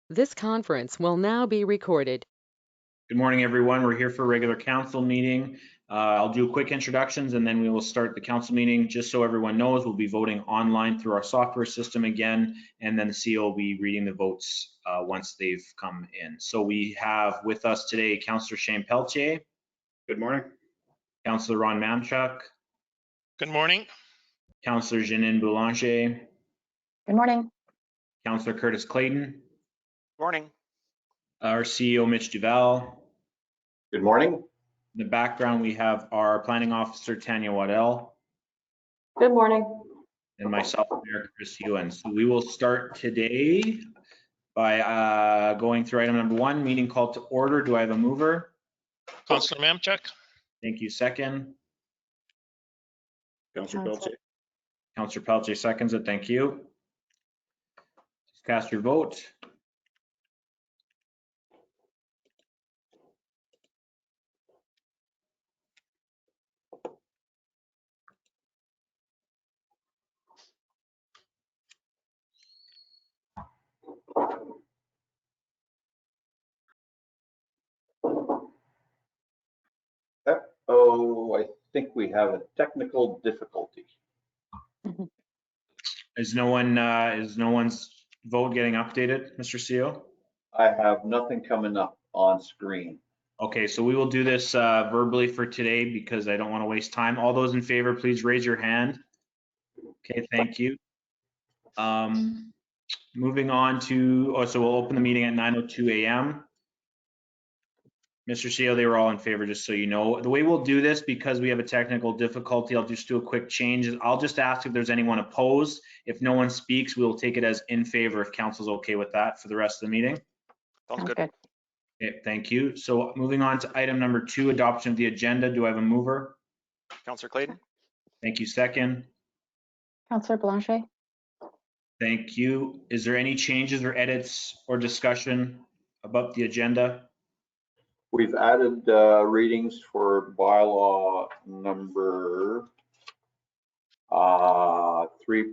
This conference will now be recorded. Good morning, everyone. We're here for a regular council meeting. I'll do quick introductions and then we will start the council meeting. Just so everyone knows, we'll be voting online through our software system again, and then the CEO will be reading the votes once they've come in. So we have with us today Councillor Shane Pelletier. Good morning. Councillor Ron Mamchuk. Good morning. Councillor Janine Boulanger. Good morning. Councillor Curtis Clayton. Morning. Our CEO Mitch Duval. Good morning. In the background, we have our planning officer Tanya Waddell. Good morning. And myself, Mayor Chris Ewan. So we will start today by going through item number 1, meeting called to order. Do I have a mover? Councillor Mamchuk. Thank you. Second. Councillor Pelletier. Councillor Pelletier seconds it. Thank you. Cast your vote. Oh, I think we have a technical difficulty. Is no one's vote getting updated, Mr. CEO? I have nothing coming up on screen. Okay, so we will do this verbally for today because I don't want to waste time. All those in favor, please raise your hand. Okay, thank you. Moving on to, so we'll open the meeting at 9:02 a.m. Mr. CEO, they were all in favor, just so you know. The way we'll do this, because we have a technical difficulty, I'll just do a quick change. I'll just ask if there's anyone opposed. If no one speaks, we'll take it as in favor if council's okay with that for the rest of the meeting. Sounds good. Okay, thank you. So moving on to item number 2, adoption of the agenda. Do I have a mover? Councillor Clayton. Thank you. Second. Councillor Boulanger. Thank you. Is there any changes or edits or discussion about the agenda? We've added readings for bylaw number 3-21,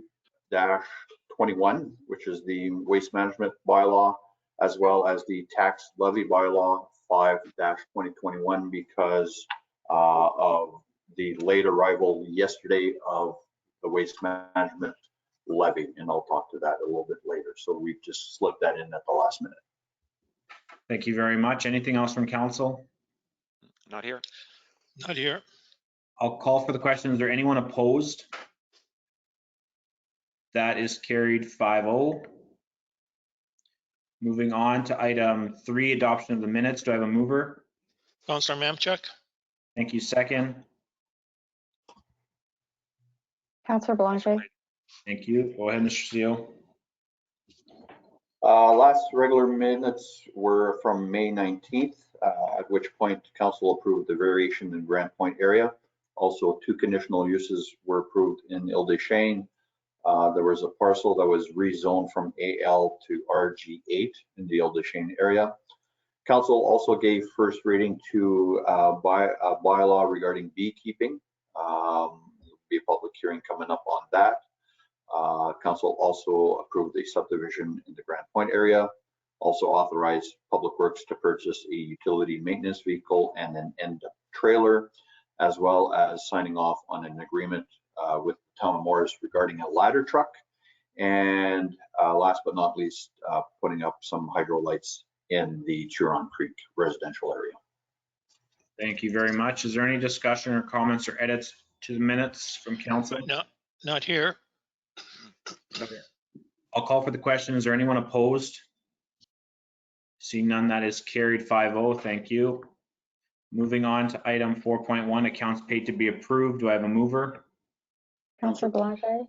which is the waste management bylaw, as well as the tax levy bylaw 5-2021 because of the late arrival yesterday of the waste management levy, and I'll talk to that a little bit later. So we just slipped that in at the last minute. Thank you very much. Anything else from council? Not here. Not here. I'll call for the question. Is there anyone opposed? That is carried 5-0. Moving on to item 3, adoption of the minutes. Do I have a mover? Councillor Mamchuk. Thank you. Second. Councillor Boulanger. Thank you. Go ahead, Mr. CEO. Last regular minutes were from May 19th, at which point council approved the variation in Grant Point area. Also, 2 conditional uses were approved in Ile-des-Chênes. There was a parcel that was rezoned from AL to RG8 in the Ile-des-Chênes area. Council also gave first reading to a bylaw regarding beekeeping. There'll be a public hearing coming up on that. Council also approved a subdivision in the Grant Point area, also authorized Public Works to purchase a utility maintenance vehicle and an end trailer, as well as signing off on an agreement with the Town of Morris regarding a ladder truck. And last but not least, putting up some hydro lights in the Huron Creek residential area. Thank you very much. Is there any discussion or comments or edits to the minutes from council? No, not here. Okay. I'll call for the question. Is there anyone opposed? Seeing none, that is carried 5-0. Thank you. Moving on to item 4.1, accounts paid to be approved. Do I have a mover? Councillor Boulanger.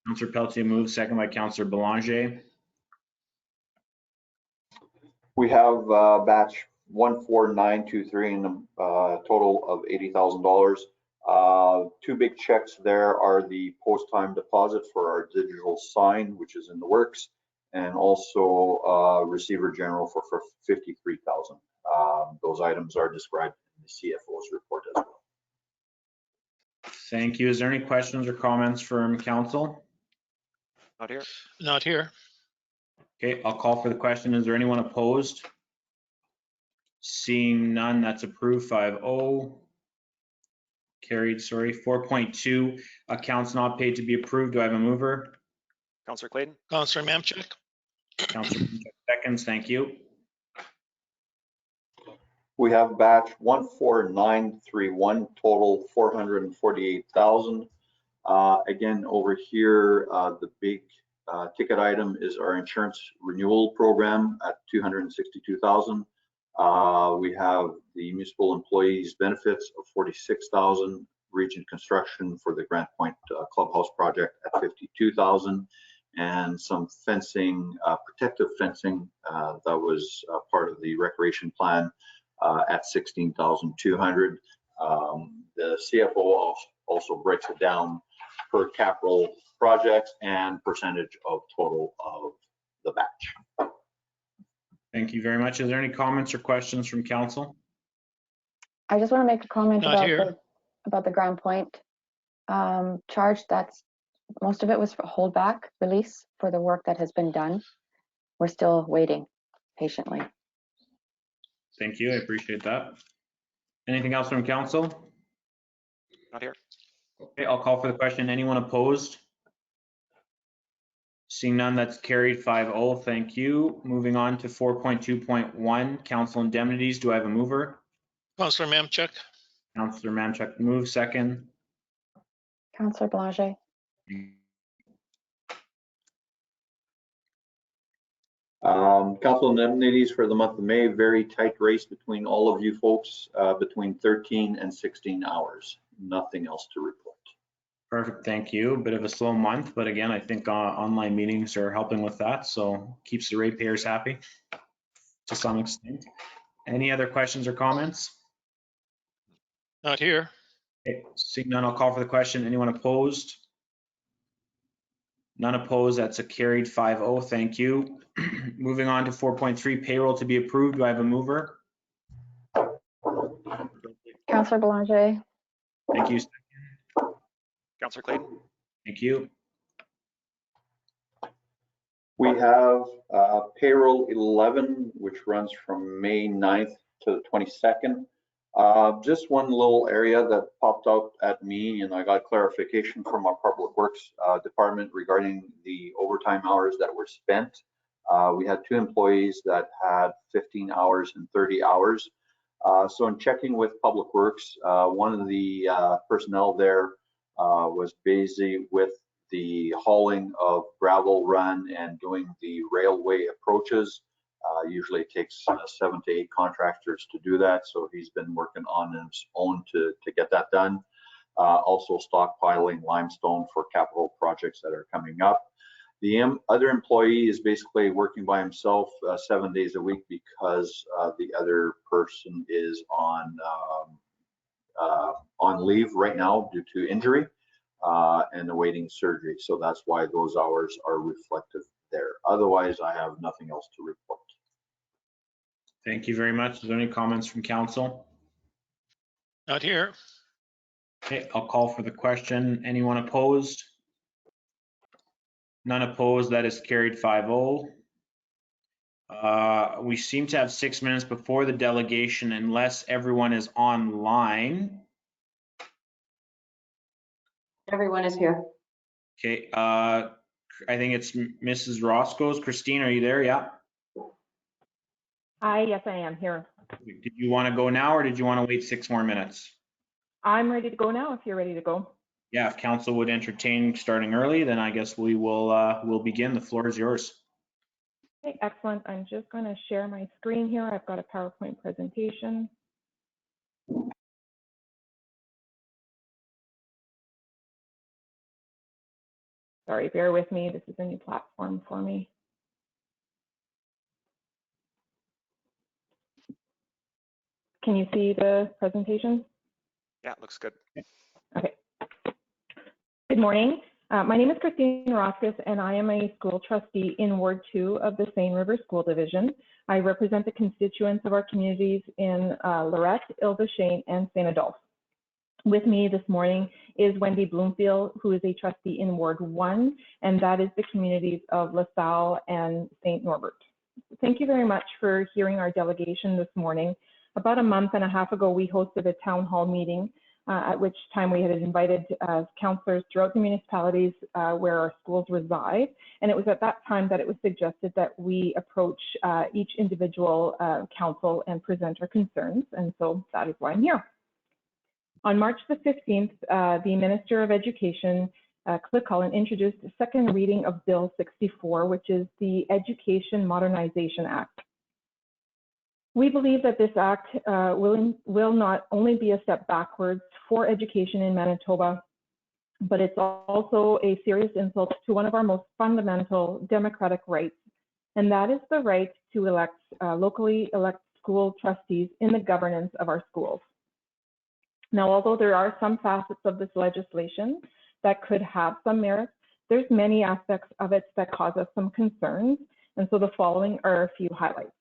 Councillor Pelletier moves, second by Councillor Boulanger. We have batch 14923 in a total of $80,000. 2 big checks there are the post-time deposit for our digital sign, which is in the works, and also receiver general for $53,000. Those items are described in the CFO's report as well. Thank you. Is there any questions or comments from council? Not here. Not here. Okay, I'll call for the question. Is there anyone opposed? Seeing none, that's approved 5-0. Carried, sorry. 4.2, accounts not paid to be approved. Do I have a mover? Counselor Clayton? Counselor Mamchuk? Counselor Minchuk seconds, thank you. We have batch 14931, total 448,000. Again, over here, the big ticket item is our insurance renewal program at 262,000. We have the municipal employees benefits of 46,000, region construction for the Grant Point Clubhouse project at 52,000, and some fencing, protective fencing that was part of the recreation plan at 16,200. The CFO also breaks it down per capital projects and percentage of total of the batch. Thank you very much. Is there any comments or questions from council? I just want to make a comment Not here. about the Grand Point charge. That's most of it was for holdback release for the work that has been done. We're still waiting patiently. Thank you, I appreciate that. Anything else from council? Not here. Okay, I'll call for the question. Anyone opposed? Seeing none, that's carried 5-0. Thank you. Moving on to 4.2.1, council indemnities. Do I have a mover? Counselor Mamchuk? Councillor Mamchuk move, second. Councillor Blanchet. Council indemnities for the month of May, very tight race between all of you folks, between 13 and 16 hours. Nothing else to report. Perfect, thank you. Bit of a slow month, but again, I think online meetings are helping with that, so keeps the ratepayers happy to some extent. Any other questions or comments? Not here. Okay, seeing none, I'll call for the question. Anyone opposed? None opposed, that's a carried 5-0, thank you. Moving on to 4.3, payroll to be approved. Do I have a mover? Councillor Blanchet. Thank you. Counselor Clayton? Thank you. We have payroll 11, which runs from May 9th to the 22nd. Just one little area that popped out at me, and I got clarification from our Public Works department regarding the overtime hours that were spent. We had 2 employees that had 15 hours and 30 hours. So in checking with Public Works, one of the personnel there was busy with the hauling of gravel run and doing the railway approaches. Usually it takes 7 to 8 contractors to do that, so he's been working on his own to get that done. Also stockpiling limestone for capital projects that are coming up. The other employee is basically working by himself 7 days a week because the other person is on leave right now due to injury and awaiting surgery. So that's why those hours are reflective there. Otherwise, I have nothing else to report. Thank you very much. Is there any comments from council? Not here. Okay, I'll call for the question. Anyone opposed? None opposed, that is carried 5-0. We seem to have 6 minutes before the delegation unless everyone is online. Everyone is here. Okay, I think it's Mrs. Roscoe's. Christine, are you there? Yeah. Hi, yes, I am here. Did you want to go now or did you want to wait 6 more minutes? I'm ready to go now if you're ready to go. Yeah, if council would entertain starting early, then I guess we will we'll begin. The floor is yours. Okay, excellent. I'm just going to share my screen here. I've got a PowerPoint presentation. Sorry, bear with me. This is a new platform for me. Can you see the presentation? Yeah, looks good. Okay. Good morning. My name is Christine Roscus, and I am a school trustee in Ward 2 of the Seine River School Division. I represent the constituents of our communities in Lorette, Ile-des-Chênes, and St. Adolphe. With me this morning is Wendy Bloomfield, who is a trustee in Ward 1, and that is the communities of LaSalle and St. Norbert. Thank you very much for hearing our delegation this morning. About a month and a half ago, we hosted a town hall meeting at which time we had invited councillors throughout the municipalities where our schools reside. And it was at that time that it was suggested that we approach each individual council and present our concerns. And so that is why I'm here. On March the 15th, the Minister of Education, Cliff Cullen, introduced the second reading of Bill 64, which is the Education Modernization Act. We believe that this act will not only be a step backwards for education in Manitoba, but it's also a serious insult to one of our most fundamental democratic rights, and that is the right to elect locally elected school trustees in the governance of our schools. Now, although there are some facets of this legislation that could have some merit, there's many aspects of it that cause us some concerns, and so the following are a few highlights.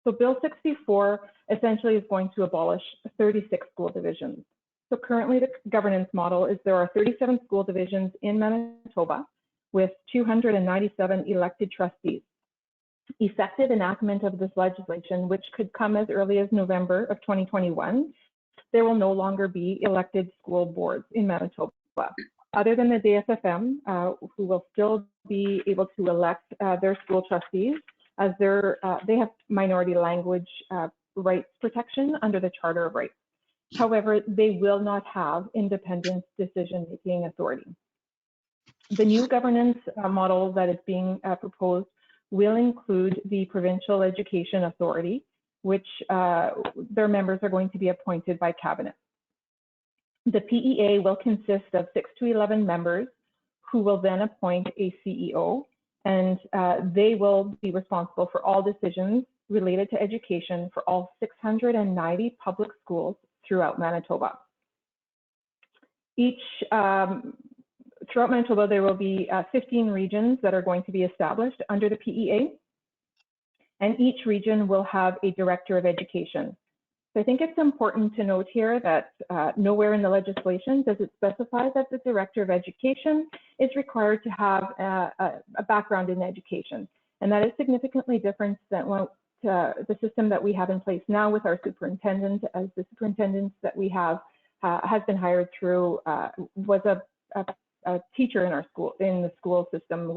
So Bill 64 essentially is going to abolish 36 school divisions. So currently the governance model is there are 37 school divisions in Manitoba with 297 elected trustees. Effective enactment of this legislation, which could come as early as November of 2021, there will no longer be elected school boards in Manitoba, other than the DSFM, who will still be able to elect their school trustees, as they have minority language rights protection under the Charter of Rights. However, they will not have independent decision-making authority. The new governance model that is being proposed will include the Provincial Education Authority, which their members are going to be appointed by Cabinet. The PEA will consist of 6 to 11 members who will then appoint a CEO, and they will be responsible for all decisions related to education for all 690 public schools throughout Manitoba. Throughout Manitoba, there will be 15 regions that are going to be established under the PEA, and each region will have a director of education. So I think it's important to note here that nowhere in the legislation does it specify that the director of education is required to have a background in education. And that is significantly different than the system that we have in place now with our superintendent, as the superintendent that we have has been hired through, was a teacher in our school, in the school system,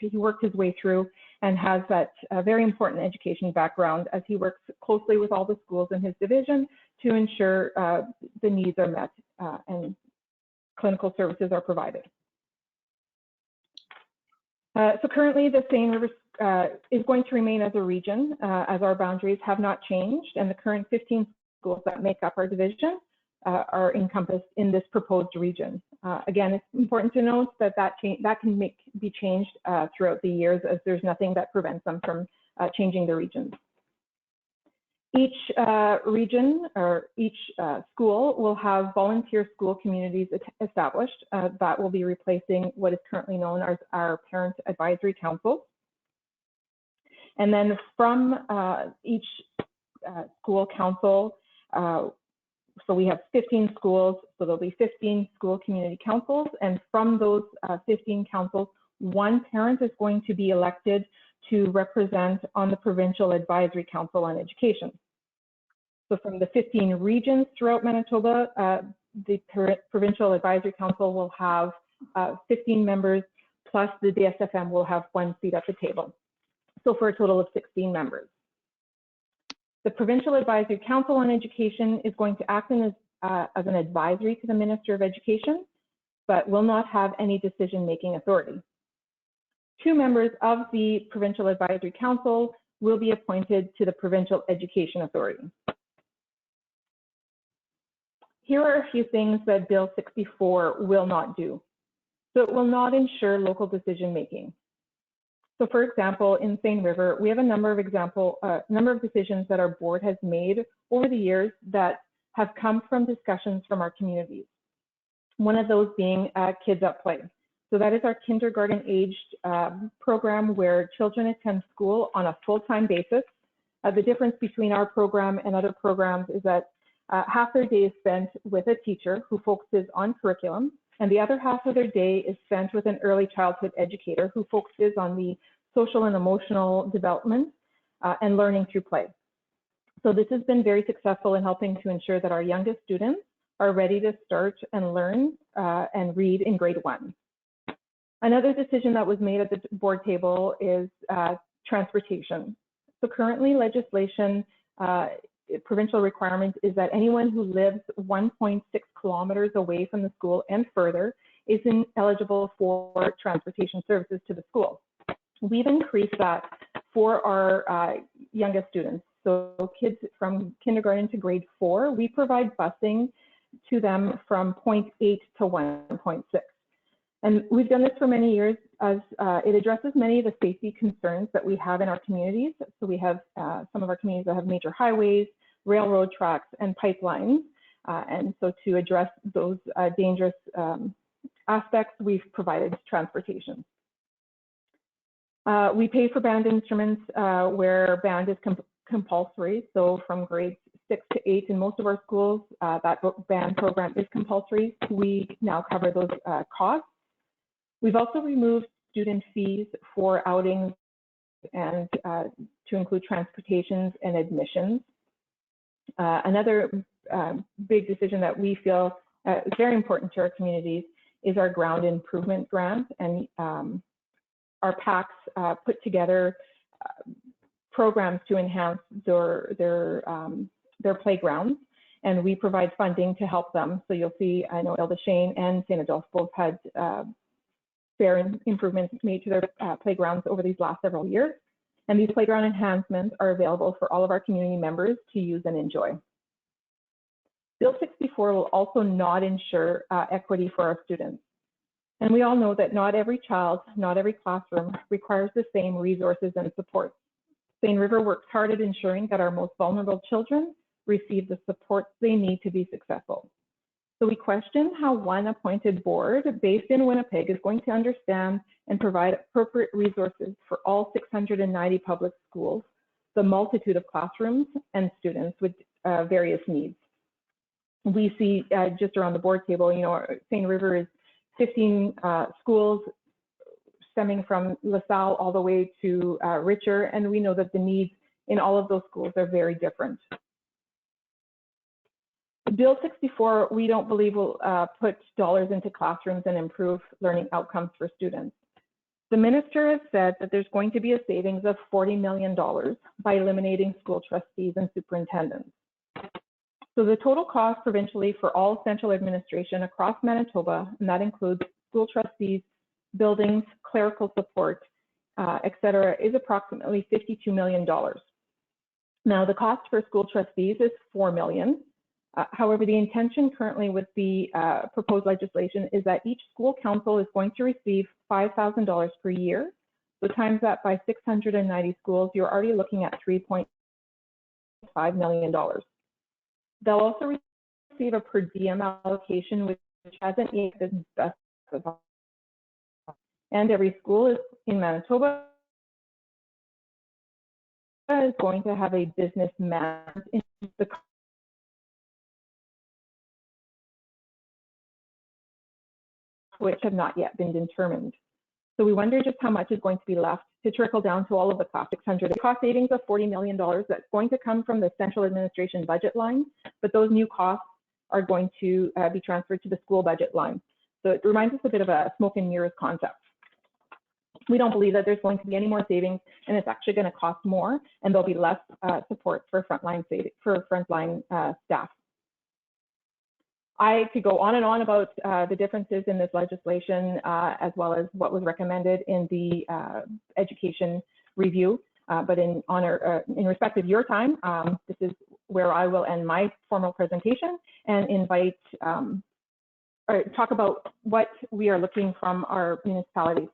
he worked his way through and has that very important education background as he works closely with all the schools in his division to ensure the needs are met and clinical services are provided. So currently the Seine River is going to remain as a region as our boundaries have not changed, and the current 15 schools that make up our division are encompassed in this proposed region. Again, it's important to note that that can be changed throughout the years, as there's nothing that prevents them from changing the regions. Each region or each school will have volunteer school communities established that will be replacing what is currently known as our Parent Advisory Council. And then from each school council, so we have 15 schools, so there'll be 15 school community councils, and from those 15 councils, one parent is going to be elected to represent on the Provincial Advisory Council on Education. So from the 15 regions throughout Manitoba, the Provincial Advisory Council will have 15 members, plus the DSFM will have 1 seat at the table. So for a total of 16 members. The Provincial Advisory Council on Education is going to act as an advisory to the Minister of Education, but will not have any decision-making authority. 2 members of the Provincial Advisory Council will be appointed to the Provincial Education Authority. Here are a few things that Bill 64 will not do. So it will not ensure local decision-making. So for example, in Seine River, we have a number of decisions that our board has made over the years that have come from discussions from our communities. One of those being Kids at Play. So that is our kindergarten aged program where children attend school on a full-time basis. The difference between our program and other programs is that Half their day is spent with a teacher who focuses on curriculum, and the other half of their day is spent with an early childhood educator who focuses on the social and emotional development and learning through play. So this has been very successful in helping to ensure that our youngest students are ready to start and learn and read in grade 1. Another decision that was made at the board table is transportation. So currently legislation, provincial requirement is that anyone who lives 1.6 kilometers away from the school and further is eligible for transportation services to the school. We've increased that for our youngest students. So kids from kindergarten to grade 4, we provide busing to them from 0.8 to 1.6. And we've done this for many years as it addresses many of the safety concerns that we have in our communities. So we have some of our communities that have major highways, railroad tracks, and pipelines. And so to address those dangerous aspects, we've provided transportation. We pay for band instruments where band is compulsory. So from grades 6 to 8 in most of our schools, that band program is compulsory. We now cover those costs. We've also removed student fees for outings and to include transportations and admissions. Another big decision that we feel is very important to our communities is our ground improvement grant, and our PACs put together programs to enhance their playgrounds, and we provide funding to help them. So you'll see, I know Ile des Chenes and St. Adolphe both had fair improvements made to their playgrounds over these last several years. And these playground enhancements are available for all of our community members to use and enjoy. Bill 64 will also not ensure equity for our students. And we all know that not every child, not every classroom requires the same resources and support. Seine River works hard at ensuring that our most vulnerable children receive the support they need to be successful. So we question how one appointed board based in Winnipeg is going to understand and provide appropriate resources for all 690 public schools, the multitude of classrooms and students with various needs. We see just around the board table, you know, Seine River is 15 schools stemming from LaSalle all the way to Richer, and we know that the needs in all of those schools are very different. Bill 64, we don't believe will put dollars into classrooms and improve learning outcomes for students. The minister has said that there's going to be a savings of $40 million by eliminating school trustees and superintendents. So the total cost provincially for all central administration across Manitoba, and that includes school trustees, buildings, clerical support, et cetera, is approximately $52 million. Now the cost for school trustees is $4 million. However, the intention currently with the proposed legislation is that each school council is going to receive $5,000 per year. So times that by 690 schools, you're already looking at $3.5 million. They'll also receive a per diem allocation, which hasn't yet been specified. And every school in Manitoba is going to have a business manager in the which have not yet been determined. So we wonder just how much is going to be left to trickle down to all of the class 600. The cost savings of $40 million that's going to come from the central administration budget line, but those new costs are going to be transferred to the school budget line. So it reminds us a bit of a smoke and mirrors concept. We don't believe that there's going to be any more savings, and it's actually going to cost more, and there'll be less support for frontline staff. I could go on and on about the differences in this legislation, as well as what was recommended in the education review. But in respect of your time, this is where I will end my formal presentation and invite or talk about what we are looking from our municipalities.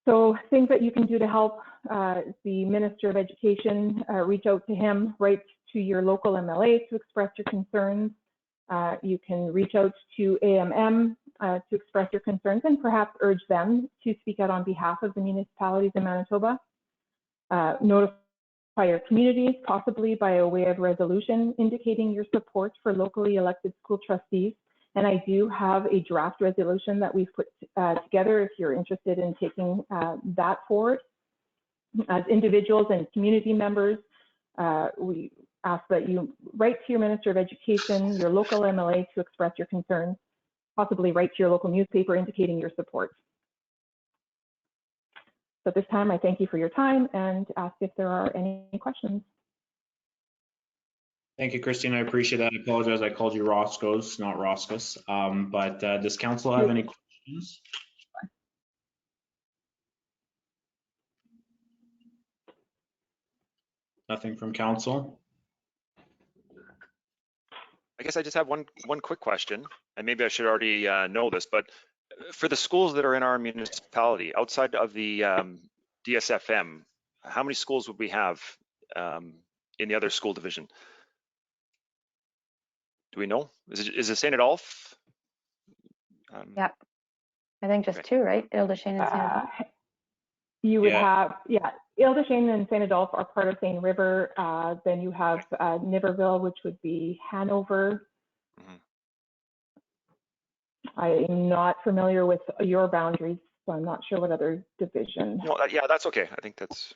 So things that you can do to help the Minister of Education, reach out to him, write to your local MLA to express your concerns. You can reach out to AMM to express your concerns and perhaps urge them to speak out on behalf of the municipalities in Manitoba. Notify by your communities, possibly by a way of resolution indicating your support for locally elected school trustees. And I do have a draft resolution that we've put together if you're interested in taking that forward. As individuals and community members, we ask that you write to your Minister of Education, your local MLA to express your concerns, possibly write to your local newspaper indicating your support. So at this time, I thank you for your time and ask if there are any questions. Thank you, Christine. I appreciate that. I apologize. I called you Roscoe's, not Roscus. But does council have any questions? Nothing from council? I guess I just have one quick question, and maybe I should already know this, but for the schools that are in our municipality, outside of the DSFM, how many schools would we have in the other school division? Do we know? Is it St. Adolphe? Yeah, I think just two, right? Ile des Chênes and St. Adolphe. You would have, Ile des Chênes and St. Adolphe are part of St. River. Then you have Niverville, which would be Hanover. I am not familiar with your boundaries, so I'm not sure what other division. No, yeah, that's okay. I think that's.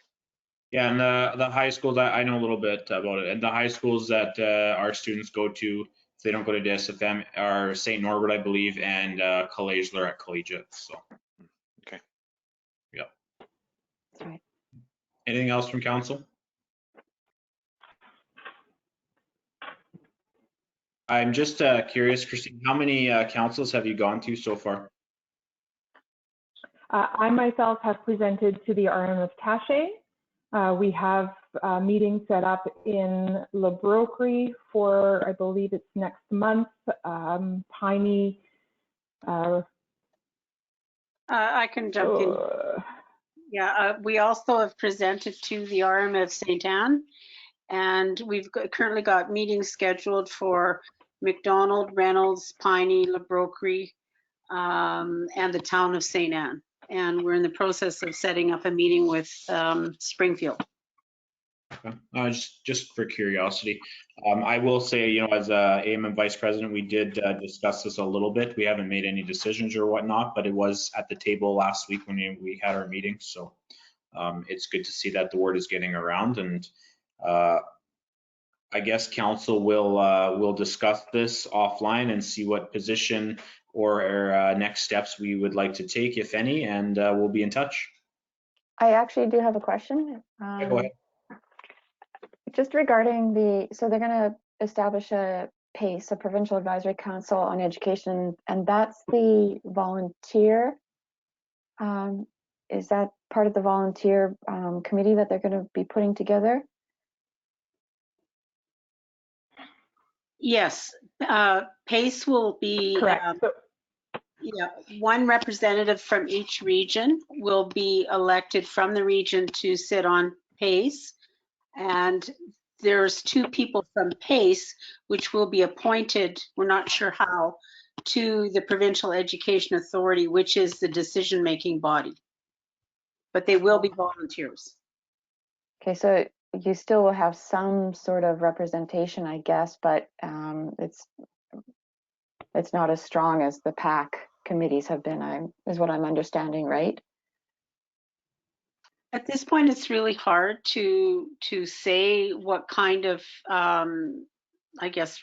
Yeah, and the high schools, I know a little bit about it. And the high schools that our students go to, if they don't go to DSFM, are St. Norbert, I believe, and Collegiate at Collegiate. So. Okay. Yeah. That's right. Anything else from council? I'm just curious, Christine, how many councils have you gone to so far? I myself have presented to the RM of Taché. We have a meeting set up in Le Brocquerie for, I believe it's next month. Piney. I can jump in. Yeah, we also have presented to the RM of St. Anne, and we've currently got meetings scheduled for McDonald, Reynolds, Piney, Le Brocquerie, and the town of St. Anne. And we're in the process of setting up a meeting with Springfield. Okay. Just for curiosity, I will say, you know, as AMM Vice President, we did discuss this a little bit. We haven't made any decisions or whatnot, but it was at the table last week when we had our meeting. So it's good to see that the word is getting around, and I guess council will discuss this offline and see what position or next steps we would like to take, if any, and we'll be in touch. I actually do have a question. Yeah, go ahead. Just regarding so they're going to establish a PACE, a Provincial Advisory Council on Education, and that's the volunteer. Is that part of the volunteer committee that they're going to be putting together? Yes, PACE will be Correct. one representative from each region will be elected from the region to sit on PACE, and there's two people from PACE which will be appointed, we're not sure how, to the Provincial Education Authority, which is the decision-making body, but they will be volunteers. Okay, so you still will have some sort of representation, I guess, but it's not as strong as the PAC committees have been, is what I'm understanding, right? At this point, it's really hard to say what kind of, I guess,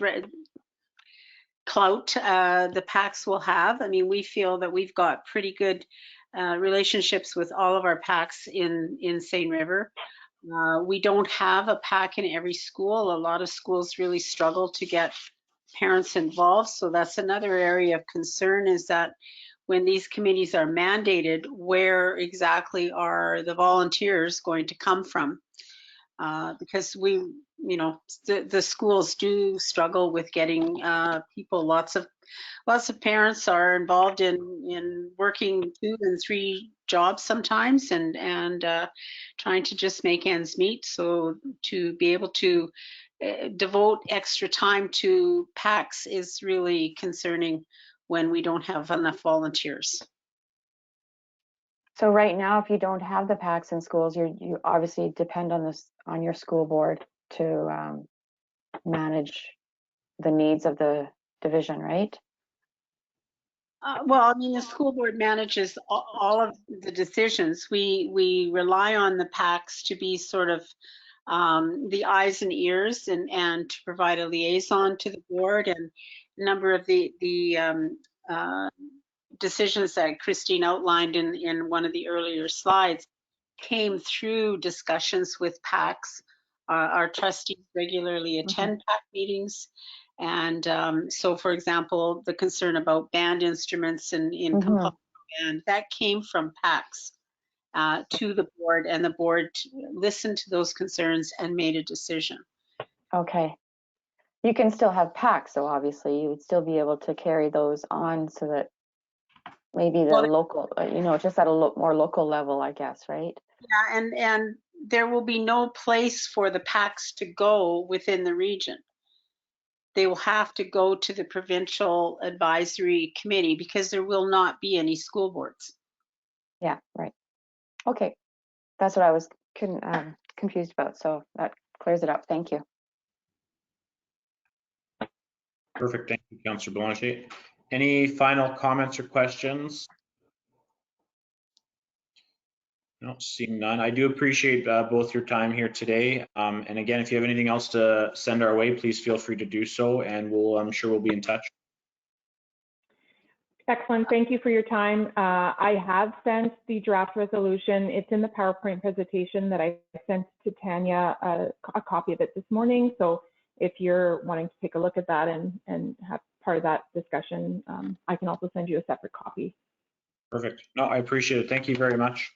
clout the PACs will have. I mean, we feel that we've got pretty good relationships with all of our PACs in St. River. We don't have a PAC in every school. A lot of schools really struggle to get parents involved. So that's another area of concern, is that when these committees are mandated, where exactly are the volunteers going to come from? Because the schools do struggle with getting people. Lots of parents are involved in working 2 and 3 jobs sometimes, and trying to just make ends meet. So to be able to devote extra time to PACs is really concerning when we don't have enough volunteers. So right now, if you don't have the PACs in schools, you obviously depend on on your school board to manage the needs of the division, right? Well, I mean, the school board manages all of the decisions. We rely on the PACs to be sort of the eyes and ears and to provide a liaison to the board, and a number of the decisions that Christine outlined in one of the earlier slides came through discussions with PACs. Our trustees regularly attend PAC meetings. And so, for example, the concern about band instruments in compulsory band, that came from PACs to the board, and the board listened to those concerns and made a decision. Okay. You can still have PACs, so obviously you would still be able to carry those on so that maybe the local, just at a more local level, I guess, right? Yeah, and there will be no place for the PACs to go within the region. They will have to go to the provincial advisory committee because there will not be any school boards. Yeah, right. Okay, that's what I was confused about, so that clears it up. Thank you. Perfect. Thank you, Councillor Blanchet. Any final comments or questions? No, seeing none. I do appreciate both your time here today. And again, if you have anything else to send our way, please feel free to do so, and I'm sure we'll be in touch. Excellent. Thank you for your time. I have sent the draft resolution. It's in the PowerPoint presentation that I sent to Tanya, a copy of it this morning. So if you're wanting to take a look at that and have part of that discussion, I can also send you a separate copy. Perfect. No, I appreciate it. Thank you very much.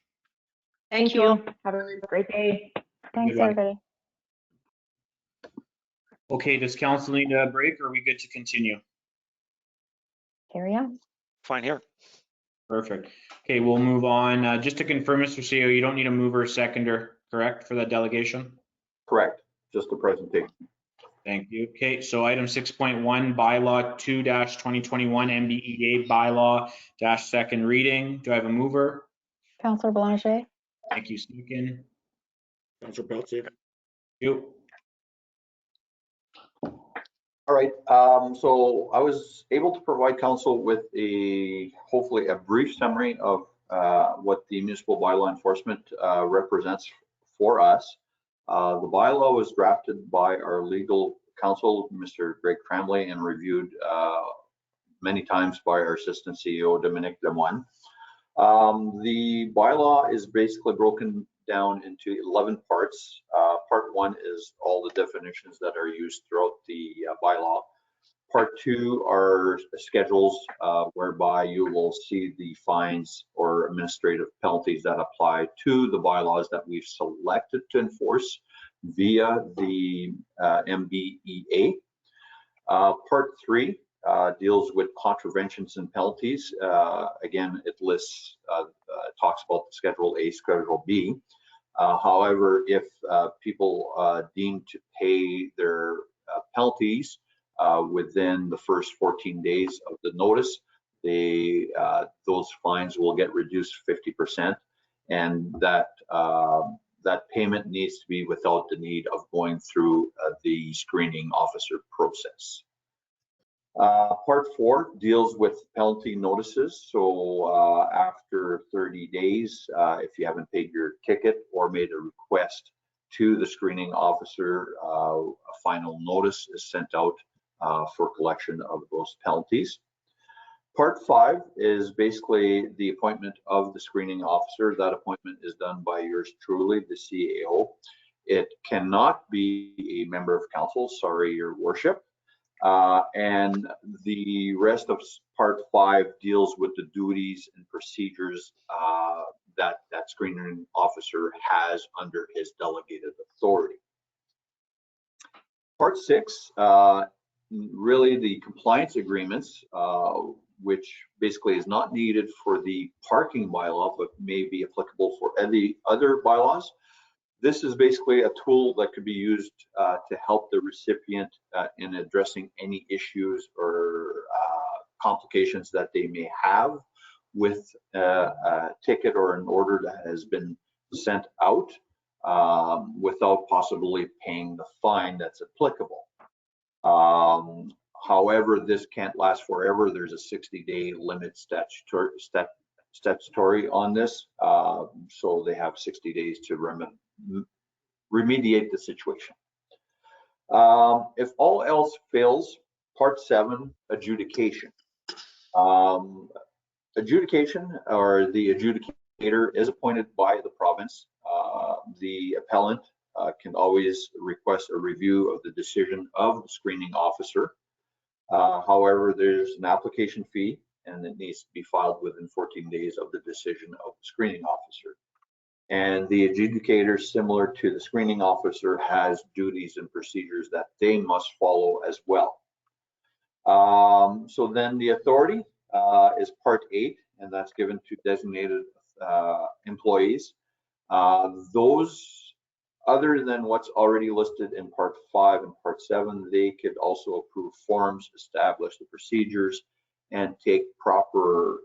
Thank you. Have a great day. Thanks, everybody. Okay, does council need a break, or are we good to continue? Carry on. Fine here. Perfect. Okay, we'll move on. Just to confirm, Mr. CEO, you don't need a mover or seconder, correct, for that delegation? Correct, just a presentation. Thank you. Okay, so item 6.1, bylaw 2-2021 MBEA bylaw second reading. Do I have a mover? Councillor Blanchet. Thank you, second. Councillor Pelletier. You. All right, so I was able to provide council with hopefully a brief summary of what the municipal bylaw enforcement represents for us. The bylaw was drafted by our legal counsel, Mr. Greg Tremblay, and reviewed many times by our assistant CEO, Dominique Lemoine. The bylaw is basically broken down into 11 parts. Part 1 is all the definitions that are used throughout the bylaw. Part 2 are schedules whereby you will see the fines or administrative penalties that apply to the bylaws that we've selected to enforce via the MBEA. Part 3 deals with contraventions and penalties. Again, it lists, talks about the Schedule A, Schedule B. However, if people deem to pay their penalties within the first 14 days of the notice, those fines will get reduced 50%, and that payment needs to be without the need of going through the screening officer process. Part 4 deals with penalty notices. So after 30 days, if you haven't paid your ticket or made a request to the screening officer, a final notice is sent out for collection of those penalties. Part 5 is basically the appointment of the screening officer. That appointment is done by yours truly, the CAO. It cannot be a member of council, sorry, your worship. And the rest of part 5 deals with the duties and procedures that screening officer has under his delegated authority. Part 6, really the compliance agreements, which basically is not needed for the parking bylaw, but may be applicable for any other bylaws. This is basically a tool that could be used to help the recipient in addressing any issues or complications that they may have with a ticket or an order that has been sent out without possibly paying the fine that's applicable. However, this can't last forever. There's a 60-day limit statutory on this, so they have 60 days to remediate the situation. If all else fails, Part 7, adjudication. Adjudication, or the adjudicator, is appointed by the province. The appellant can always request a review of the decision of the screening officer. However, there's an application fee, and it needs to be filed within 14 days of the decision of the screening officer. And the adjudicator, similar to the screening officer, has duties and procedures that they must follow as well. So then the authority is Part 8, and that's given to designated employees. Those, other than what's already listed in Part 5 and Part 7, they could also approve forms, establish the procedures, and take proper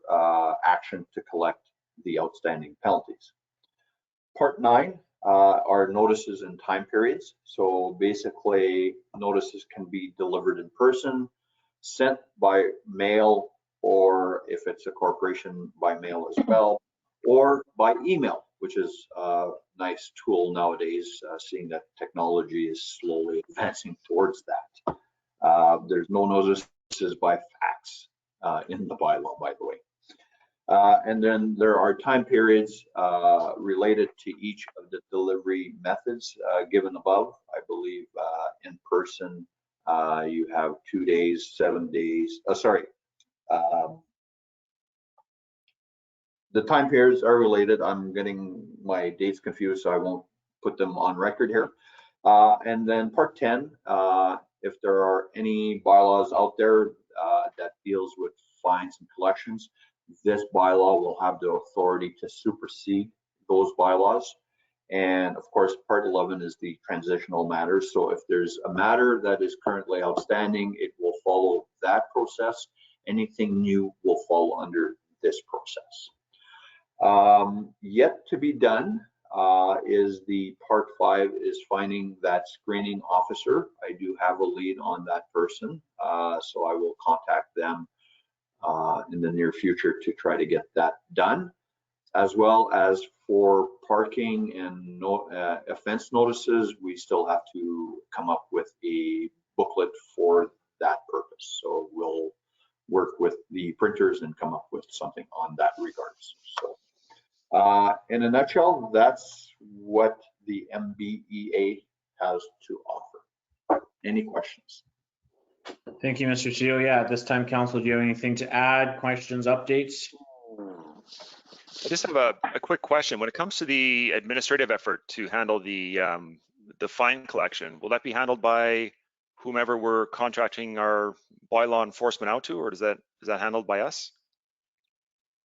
action to collect the outstanding penalties. Part 9 are notices and time periods. So basically, notices can be delivered in person, sent by mail, or if it's a corporation, by mail as well, or by email, which is a nice tool nowadays, seeing that technology is slowly advancing towards that. There's no notices by fax in the bylaw, by the way. And then there are time periods related to each of the delivery methods given above. I believe in person, you have 2 days, 7 days. The time periods are related. I'm getting my dates confused, so I won't put them on record here. And then Part 10, if there are any bylaws out there that deals with fines and collections, this bylaw will have the authority to supersede those bylaws. And of course, Part 11 is the transitional matters. So if there's a matter that is currently outstanding, it will follow that process. Anything new will fall under this process. Yet to be done is the Part 5 is finding that screening officer. I do have a lead on that person, so I will contact them in the near future to try to get that done, as well as for parking and offense notices. We still have to come up with a booklet for that purpose. So we'll work with the printers and come up with something on that regards. So in a nutshell, that's what the MBEA has to offer. Any questions? Thank you, Mr. Teo. Yeah, at this time, council, do you have anything to add? Questions, updates? I just have a quick question. When it comes to the administrative effort to handle the fine collection, will that be handled by whomever we're contracting our bylaw enforcement out to, or is that handled by us?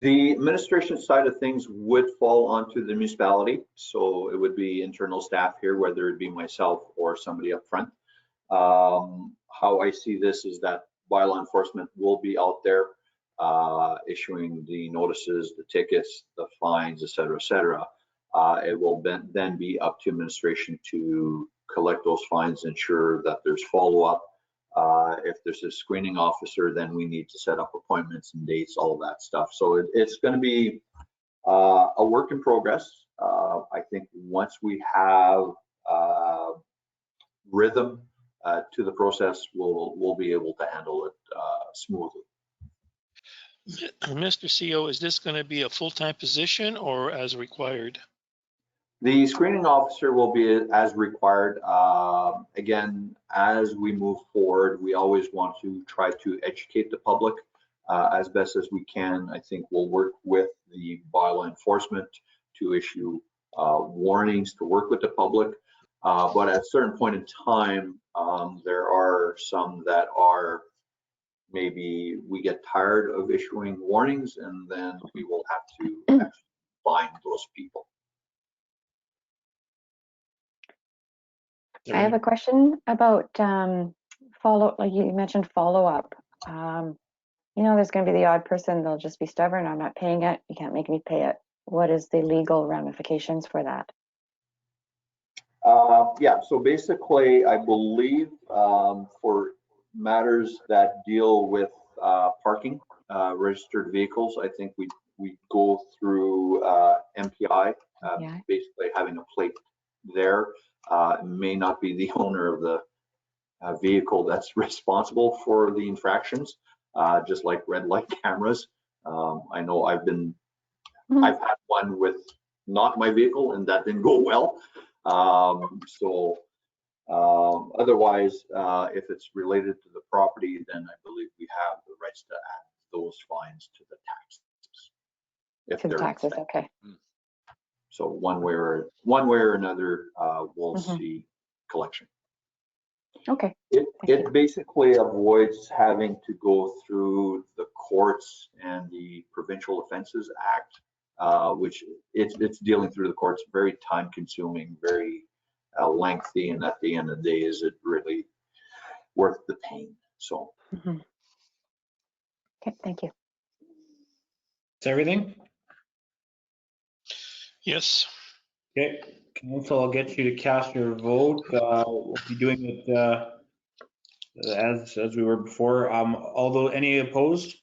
The administration side of things would fall onto the municipality, so it would be internal staff here, whether it be myself or somebody up front. How I see this is that bylaw enforcement will be out there issuing the notices, the tickets, the fines, et cetera, et cetera. It will then be up to administration to collect those fines, ensure that there's follow-up. If there's a screening officer, then we need to set up appointments and dates, all of that stuff. So it's going to be a work in progress. I think once we have rhythm to the process, we'll be able to handle it smoothly. Mr. CEO, is this going to be a full-time position or as required? The screening officer will be as required. Again, as we move forward, we always want to try to educate the public as best as we can. I think we'll work with the bylaw enforcement to issue warnings to work with the public. But at a certain point in time, there are some that are maybe we get tired of issuing warnings, and then we will have to actually find those people. I have a question about like you mentioned follow-up. You know, there's going to be the odd person, they'll just be stubborn. I'm not paying it. You can't make me pay it. What is the legal ramifications for that? Yeah, so basically, I believe for matters that deal with parking, registered vehicles, I think we go through MPI, Yeah. basically having a plate there. It may not be the owner of the vehicle that's responsible for the infractions, just like red light cameras. I know I've had one with not my vehicle and that didn't go well. Otherwise, if it's related to the property, then I believe we have the rights to add those fines to the taxes. If To the they're taxes, exempt. okay. So one way or another, we'll Mhm. see collection. Okay. It basically avoids having to go through the courts and the Provincial Offences Act, which it's dealing through the courts, very time consuming, very lengthy, and at the end of the day, is it really worth the pain? So. Mhm. Okay, thank you. That's everything? Yes. Okay, council, I'll get you to cast your vote. We'll be doing it as we were before. Although any opposed?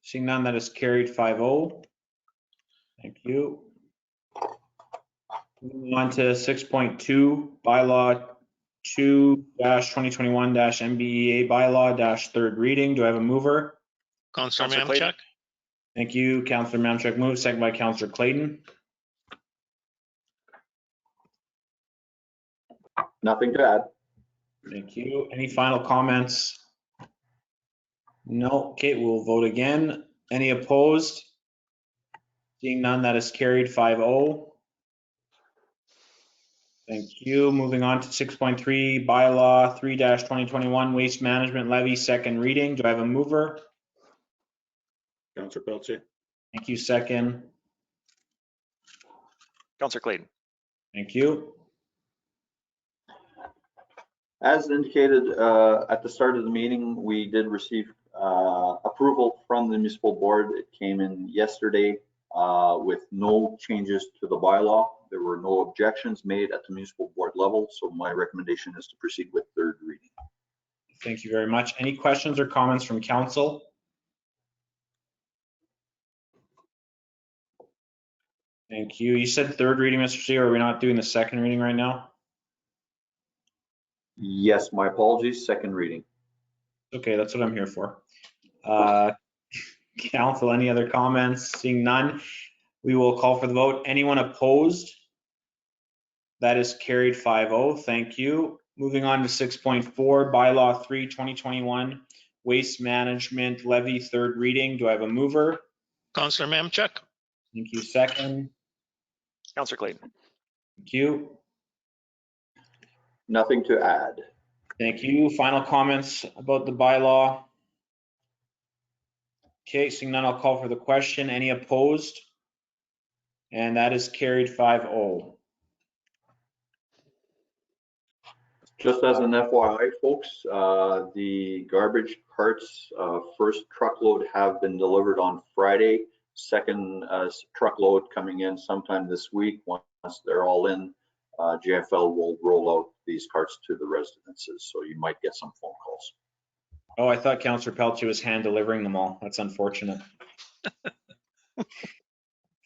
Seeing none, that is carried 5-0. Thank you. Moving on to 6.2, bylaw 2-2021-MBEA bylaw third reading. Do I have a mover? Councillor Councillor Clayton. Mamchuk. Thank you. Councillor Mamchuk moves, second by Councillor Clayton. Nothing to add. Thank you. Any final comments? No. Okay, we'll vote again. Any opposed? Seeing none, that is carried 5-0. Thank you. Moving on to 6.3, bylaw 3-2021 waste management levy second reading. Do I have a mover? Councillor Pelletier. Thank you. Second. Councillor Clayton. Thank you. As indicated at the start of the meeting, we did receive approval from the municipal board. It came in yesterday with no changes to the bylaw. There were no objections made at the municipal board level, so my recommendation is to proceed with third reading. Thank you very much. Any questions or comments from council? Thank you. You said third reading, Mr. C. Are we not doing the second reading right now? Yes, my apologies, second reading. Okay, that's what I'm here for. Council, any other comments? Seeing none, we will call for the vote. Anyone opposed? That is carried 5-0. Thank you. Moving on to 6.4, bylaw 3-2021 waste management levy third reading. Do I have a mover? Councillor Mamchuk. Thank you. Second. Councillor Clayton. Thank you. Nothing to add. Thank you. Final comments about the bylaw? Okay, seeing none, I'll call for the question. Any opposed? And that is carried 5-0. Just as an FYI, folks, the garbage carts, first truckload have been delivered on Friday. Second truckload coming in sometime this week. Once they're all in, JFL will roll out these carts to the residences, so you might get some phone calls. Oh, I thought Councillor Pelletier was hand delivering them all. That's unfortunate.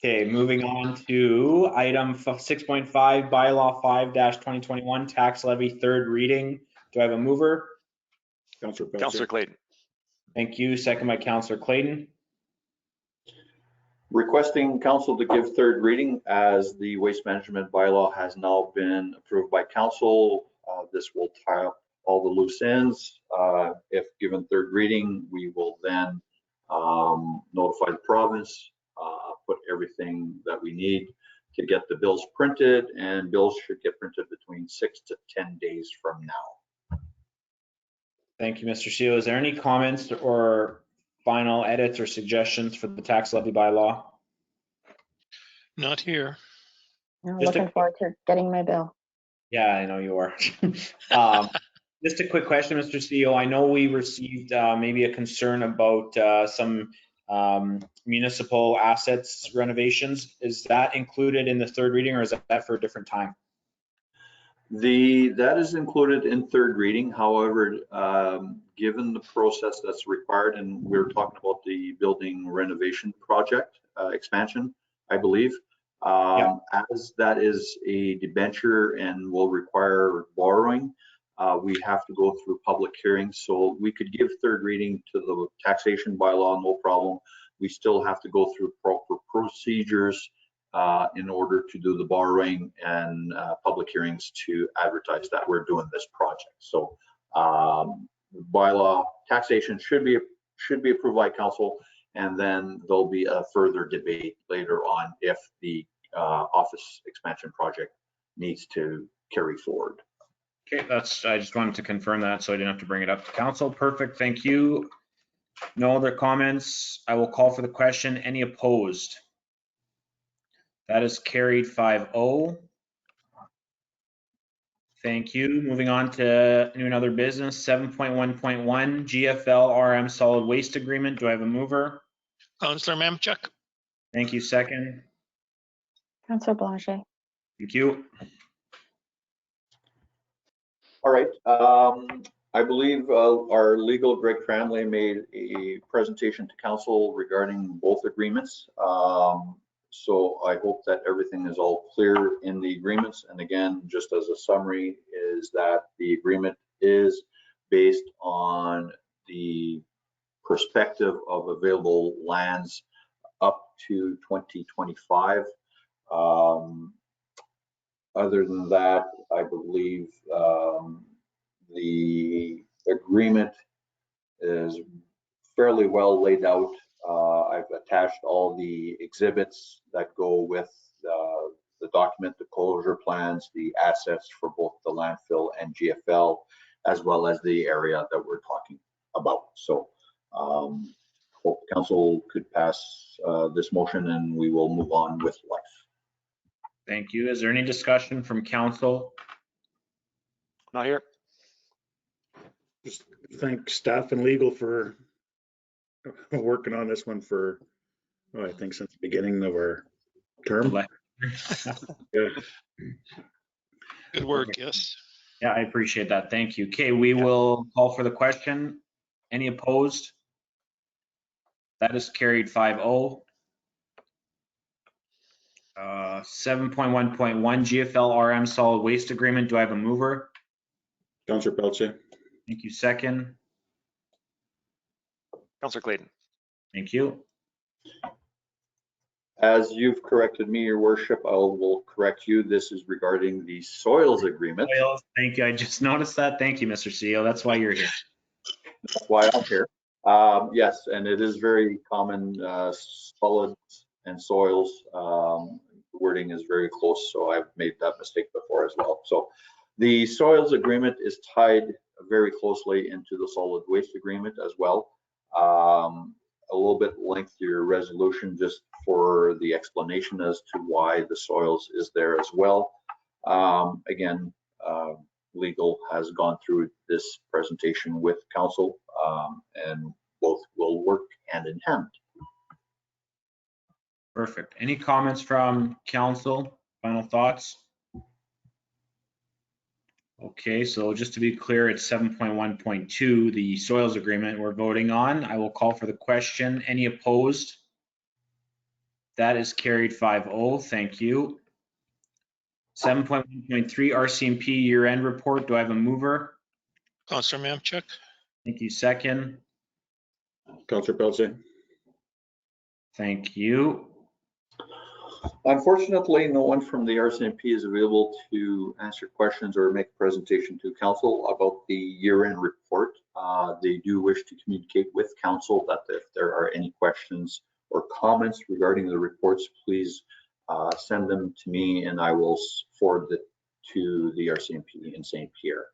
Okay, moving on to item 6.5, bylaw 5-2021 tax levy third reading. Do I have a mover? Councillor Pelletier. Councillor Clayton. Thank you. Second by Councillor Clayton. Requesting council to give third reading as the waste management bylaw has now been approved by council. This will tie up all the loose ends. If given third reading, we will then notify the province, put everything that we need to get the bills printed, and bills should get printed between 6 to 10 days from now. Thank you, Mr. Seal. Is there any comments or final edits or suggestions for the tax levy bylaw? Not here. I'm Just a- looking forward to getting my bill. Yeah, I know you are. Just a quick question, Mr. CEO. I know we received maybe a concern about some municipal assets renovations. Is that included in the third reading, or is that for a different time? That is included in third reading. However, given the process that's required, and we're talking about the building renovation project expansion, I believe, as that is a debenture and will require borrowing, we have to go through public hearings. So we could give third reading to the taxation bylaw, no problem. We still have to go through proper procedures in order to do the borrowing and public hearings to advertise that we're doing this project. So bylaw taxation should be approved by council, and then there'll be a further debate later on if the office expansion project needs to carry forward. Okay, I just wanted to confirm that so I didn't have to bring it up to council. Perfect, thank you. No other comments. I will call for the question. Any opposed? That is carried 5-0. Thank you. Moving on to new and other business, 7.1.1 GFL RM solid waste agreement. Do I have a mover? Councillor Mamchuk. Thank you. Second. Councillor Blanchet. Thank you. All right. I believe our legal Greg Cranley made a presentation to council regarding both agreements. So I hope that everything is all clear in the agreements. And again, just as a summary, is that the agreement is based on the perspective of available lands up to 2025. Other than that, I believe the agreement is fairly well laid out. I've attached all the exhibits that go with the document, the closure plans, the assets for both the landfill and GFL, as well as the area that we're talking about. So hope council could pass this motion and we will move on with life. Thank you. Is there any discussion from council? Not here. Just thank staff and legal for working on this one for, I think since the beginning of our term. Yeah. Good work, yes. Yeah, I appreciate that. Thank you. Okay, we will call for the question. Any opposed? That is carried 5-0. 7.1.1 GFL RM solid waste agreement. Do I have a mover? Councillor Pelletier. Thank you. Second. Councillor Clayton. Thank you. As you've corrected me, your worship, I will correct you. This is regarding the soils agreement. Soils, thank you. I just noticed that. Thank you, Mr. CEO. That's why you're here. That's why I'm here. Yes, and it is very common, solids and soils. Wording is very close, so I've made that mistake before as well. So the soils agreement is tied very closely into the solid waste agreement as well. A little bit lengthier resolution just for the explanation as to why the soils is there as well. Again, legal has gone through this presentation with council, and both will work hand in hand. Perfect. Any comments from council? Final thoughts? Okay, so just to be clear, it's 7.1.2, the soils agreement we're voting on. I will call for the question. Any opposed? That is carried 5-0. Thank you. 7.1.3 RCMP year-end report. Do I have a mover? Councillor Mamchuk. Thank you. Second. Councillor Pelletier. Thank you. Unfortunately, no one from the RCMP is available to answer questions or make a presentation to council about the year-end report. They do wish to communicate with council that if there are any questions or comments regarding the reports, please send them to me and I will forward it to the RCMP in St. Pierre.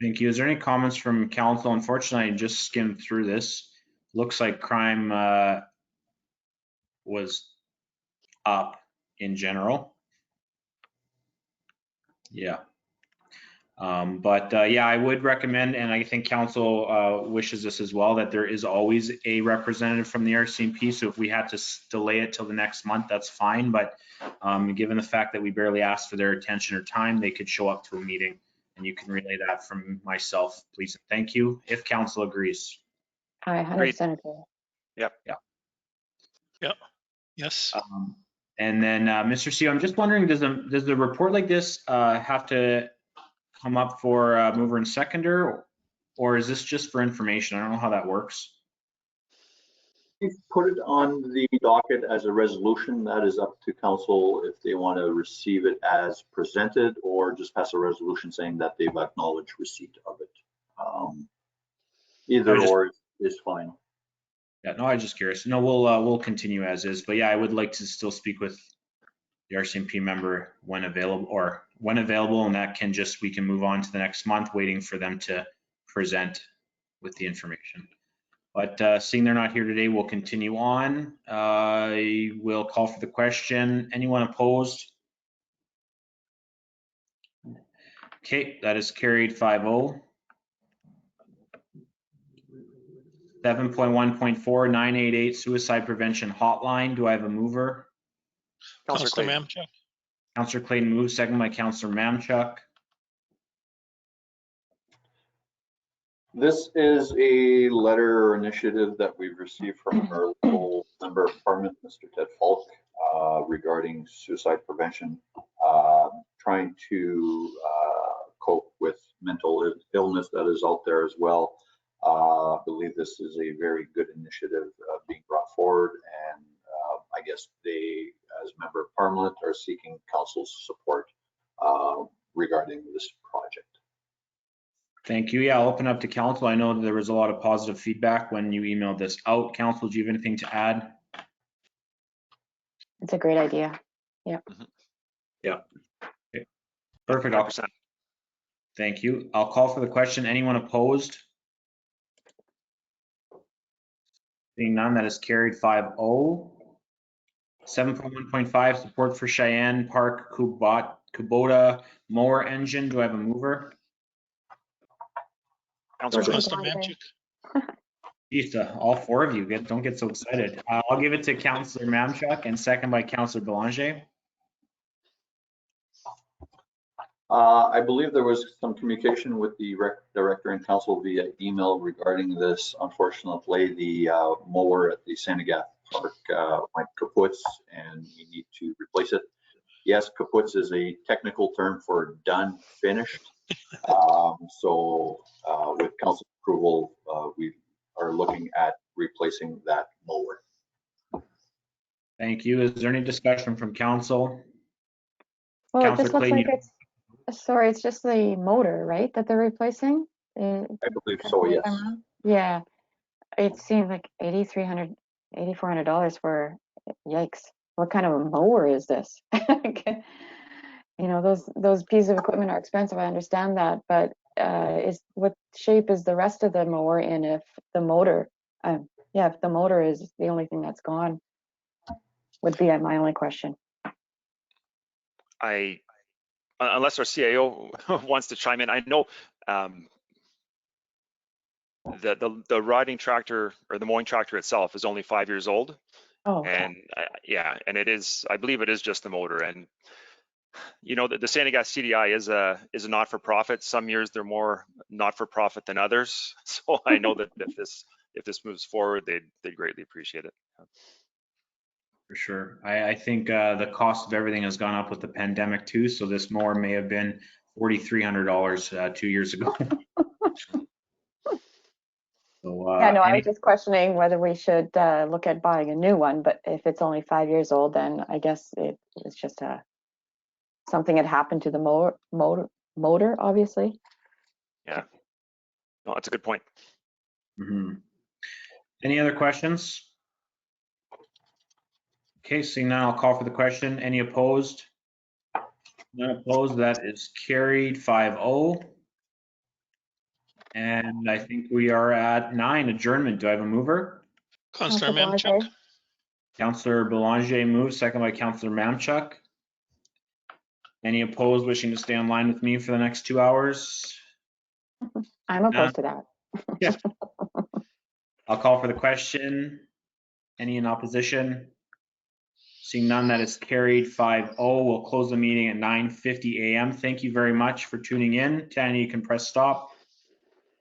Thank you. Is there any comments from council? Unfortunately, I just skimmed through this. Looks like crime was up in general. Yeah. Yeah, I would recommend, and I think council wishes this as well, that there is always a representative from the RCMP. So if we had to delay it till the next month, that's fine. But given the fact that we barely asked for their attention or time, they could show up to a meeting, and you can relay that from myself, please. Thank you. If council agrees. I 100% agree. Yep. Yes. And then Mr. CEO, I'm just wondering, does the report like this have to come up for mover and seconder, or is this just for information? I don't know how that works. We've put it on the docket as a resolution. That is up to council if they want to receive it as presented or just pass a resolution saying that they've acknowledged receipt of it. Either or is fine. Yeah, no, I'm just curious. No, we'll continue as is, but yeah, I would like to still speak with the RCMP member when available, and that can just, we can move on to the next month, waiting for them to present with the information. But seeing they're not here today, we'll continue on. I will call for the question. Anyone opposed? Okay, that is carried 5-0. 7.1.4 988 suicide prevention hotline. Do I have a mover? Councillor Councillor Clayton. Mamchuk. Councillor Clayton moves, second by Councillor Mamchuk. This is a letter or initiative that we've received from our local member of parliament, Mr. Ted Falk, regarding suicide prevention, trying to cope with mental illness that is out there as well. I believe this is a very good initiative being brought forward, and I guess they, as member of parliament, are seeking council's support regarding this project. Thank you. Yeah, I'll open up to council. I know there was a lot of positive feedback when you emailed this out. Council, do you have anything to add? It's a great idea. Yeah. Yeah. Okay. Perfect. 100%. Thank you. I'll call for the question. Anyone opposed? Seeing none, that is carried 5-0. 7.1.5 support for Cheyenne Park Kubota mower engine. Do I have a mover? Councillor Councillor Mamchuk. Etha, all four of you, don't get so excited. I'll give it to Councillor Mamchuk and second by Councillor Belanger. I believe there was some communication with the director and council via email regarding this. Unfortunately, the mower at the Sanigath Park went kaput and we need to replace it. Yes, kaput is a technical term for done, finished. With council approval, we are looking at replacing that mower. Thank you. Is there any discussion from council? Well, Councillor it just looks Clayton, like sorry, it's just the motor, right, that they're replacing? I believe so, yes. Yeah, it seems like $8,400 for, yikes. What kind of a mower is this? You know, those pieces of equipment are expensive, I understand that, but what shape is the rest of the mower in if the motor, if the motor is the only thing that's gone, would be my only question. Unless our CAO wants to chime in, I know the riding tractor or the mowing tractor itself is only 5 years old. Oh, okay. And and it is, I believe it is just the motor. And you know, the Sanigath CDI is a not-for-profit. Some years they're more not-for-profit than others. So I know that if this moves forward, they'd greatly appreciate it. for sure. I think the cost of everything has gone up with the pandemic too. So this mower may have been $4,300 2 years ago. So, yeah, no, I was just questioning whether we should look at buying a new one, but if it's only 5 years old, then I guess it's just something had happened to the motor, obviously. Yeah, no, that's a good point. Mm-hmm. Any other questions? Okay, seeing none, I'll call for the question. Any opposed? None opposed, that is carried 5-0. And I think we are at 9, adjournment. Do I have a mover? Councillor Mamchuk. Councillor Belanger moves, second by Councillor Mamchuk. Any opposed wishing to stay online with me for the next 2 hours? I'm opposed to that. Yeah. I'll call for the question. Any in opposition? Seeing none, that is carried 5-0. We'll close the meeting at 9:50 a.m. Thank you very much for tuning in. Tanya, you can press stop.